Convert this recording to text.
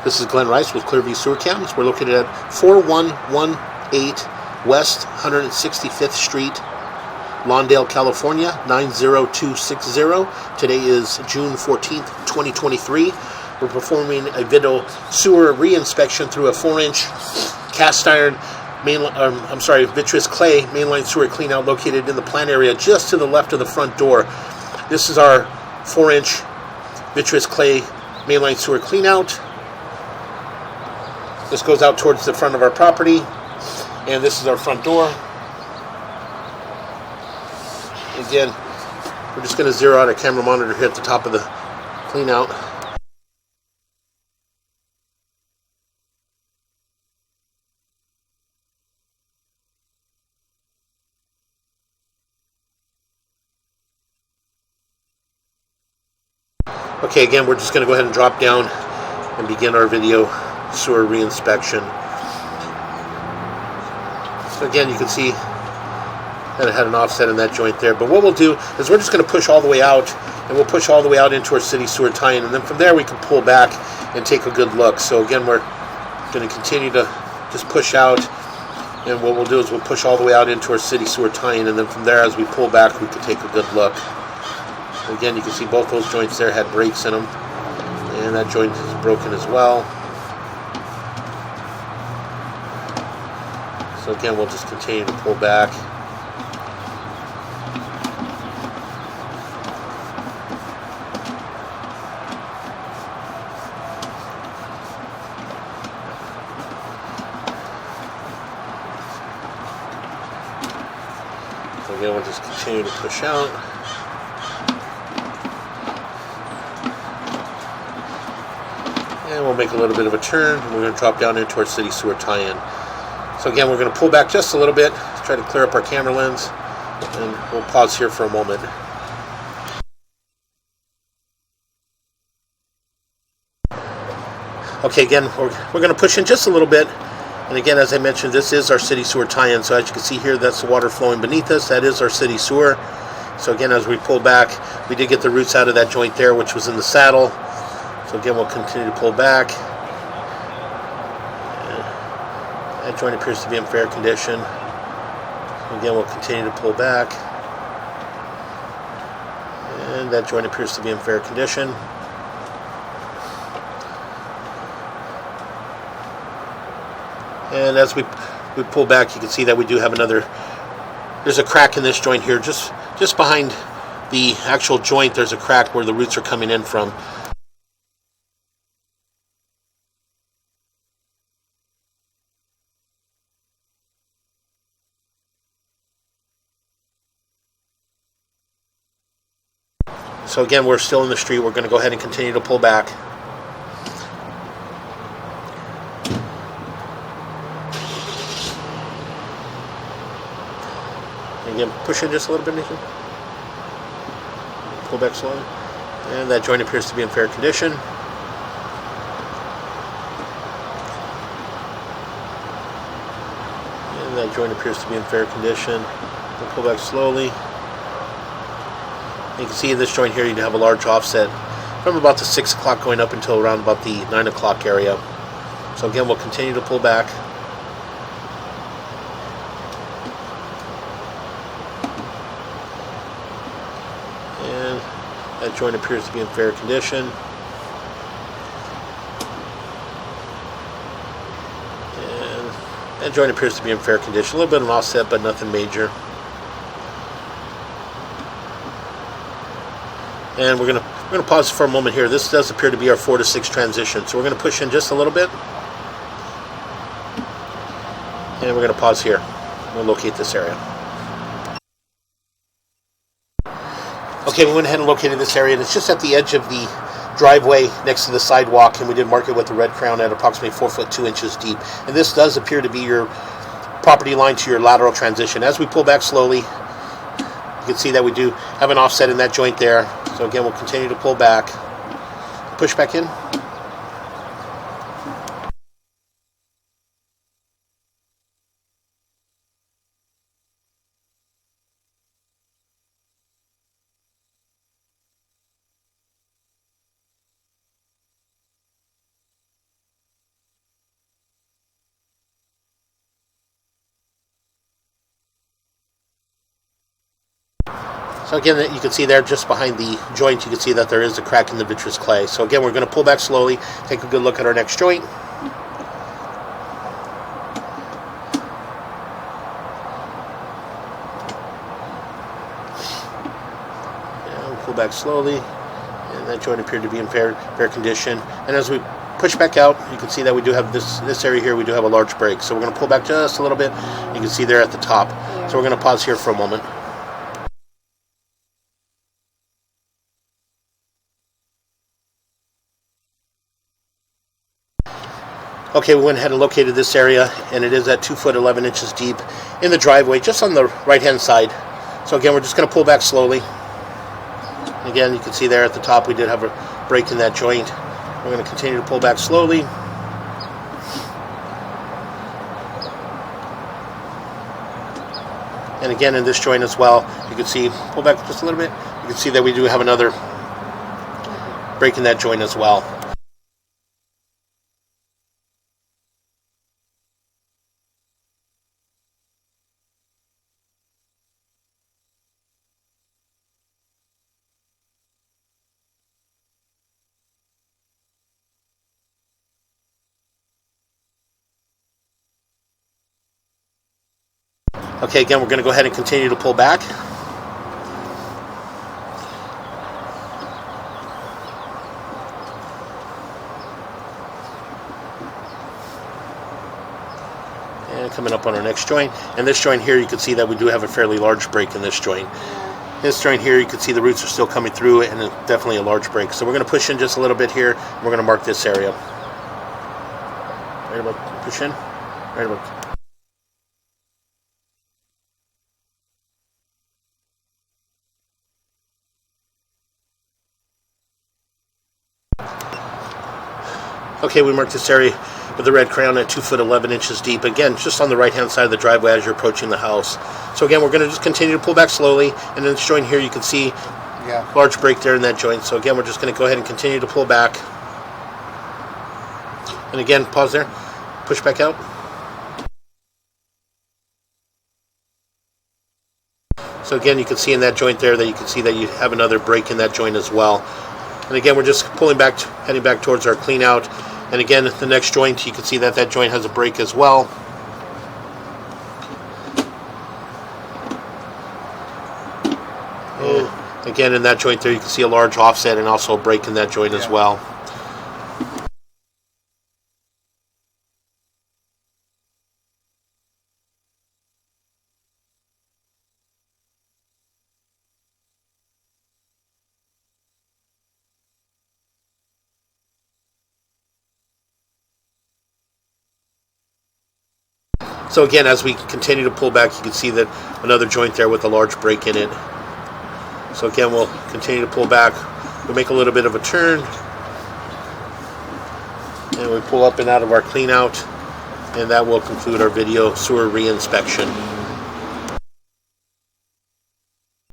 This is Glenn Rice with Clearview Sewer Cams. We're located at 4118 West 165th Street, Lawndale, California 90260. Today is June 14th, 2023. We're performing a video sewer re-inspection through a 4-inch cast iron vitreous clay mainline sewer cleanout located in the plant area just to the left of the front door. This is our 4-inch vitreous clay mainline sewer cleanout. This goes out towards the front of our property, and this is our front door. Again, we're just going to zero out our camera monitor here at the top of the cleanout. Okay, again, we're just going to go ahead and drop down and begin our video sewer re-inspection. So again, you can see that it had an offset in that joint there. But what we'll do is we're just going to push all the way out, and we'll push all the way out into our city sewer tie-in, and then from there we can pull back and take a good look. So again, we're going to continue to just push out, and what we'll do is we'll push all the way out into our city sewer tie-in, and then from there, as we pull back, we can take a good look. Again, you can see both those joints there had breaks in them, and that joint is broken as well. So again, we'll just continue to pull back. So again, we'll just continue to push out. And we'll make a little bit of a turn, and we're going to drop down into our city sewer tie-in. So again, we're going to pull back just a little bit to try to clear up our camera lens, and we'll pause here for a moment. Okay, again, we're going to push in just a little bit, and again, as I mentioned, this is our city sewer tie-in. So as you can see here, that's the water flowing beneath us. That is our city sewer. So again, as we pull back, we did get the roots out of that joint there, which was in the saddle. So again, we'll continue to pull back. That joint appears to be in fair condition. Again, we'll continue to pull back. And that joint appears to be in fair condition. And as we pull back, you can see that we do have there's a crack in this joint here. Just behind the actual joint, there's a crack where the roots are coming in from. So again, we're still in the street. We're going to go ahead and continue to pull back. And again, push in just a little bit, Nathan. Pull back slowly. And that joint appears to be in fair condition. And that joint appears to be in fair condition. We'll pull back slowly. You can see in this joint here, you have a large offset from about the 6 o'clock going up until around about the 9 o'clock area. So again, we'll continue to pull back. And that joint appears to be in fair condition. And that joint appears to be in fair condition. A little bit of an offset, but nothing major. And we're gonna pause for a moment here. This does appear to be our 4 to 6 transition. So we're gonna push in just a little bit. And we're gonna pause here. We'll locate this area. Okay, we went ahead and located this area, and it's just at the edge of the driveway next to the sidewalk, and we did mark it with a red crown at approximately 4 foot 2 inches deep. And this does appear to be your property line to your lateral transition. As we pull back slowly, you can see that we do have an offset in that joint there. So again, we'll continue to pull back, push back in. So again, you can see there just behind the joint, you can see that there is a crack in the vitreous clay. So again, we're going to pull back slowly, take a good look at our next joint. And we'll pull back slowly, and that joint appeared to be in fair condition. And as we push back out, you can see that we do have this area here, we do have a large break. So we're going to pull back just a little bit. You can see there at the top. So we're going to pause here for a moment. Okay, we went ahead and located this area, and it is at 2 foot 11 inches deep in the driveway, just on the right-hand side. So again, we're just going to pull back slowly. Again, you can see there at the top, we did have a break in that joint. We're going to continue to pull back slowly. And again, in this joint as well, you can see, pull back just a little bit, you can see that we do have another break in that joint as well. Okay, again, we're going to go ahead and continue to pull back. And coming up on our next joint. And this joint here, you can see that we do have a fairly large break in this joint. This joint here, you can see the roots are still coming through, and it's definitely a large break. So we're going to push in just a little bit here, and we're going to mark this area. Right about, push in, right about. Okay, we marked this area with the red crayon at 2 foot 11 inches deep. Again, just on the right-hand side of the driveway as you're approaching the house. So again, we're going to just continue to pull back slowly. And in this joint here, you can see large break there in that joint. So again, we're just going to go ahead and continue to pull back. And again, pause there. Push back out. So again, you can see in that joint there that you can see that you have another break in that joint as well. And again, we're just pulling back, heading back towards our clean out. And again, the next joint, you can see that that joint has a break as well. And again, in that joint there, you can see a large offset and also a break in that joint as well. So again, as we continue to pull back, you can see that another joint there with a large break in it. So again, we'll continue to pull back. We'll make a little bit of a turn. And we pull up and out of our clean out. And that will conclude our video sewer reinspection.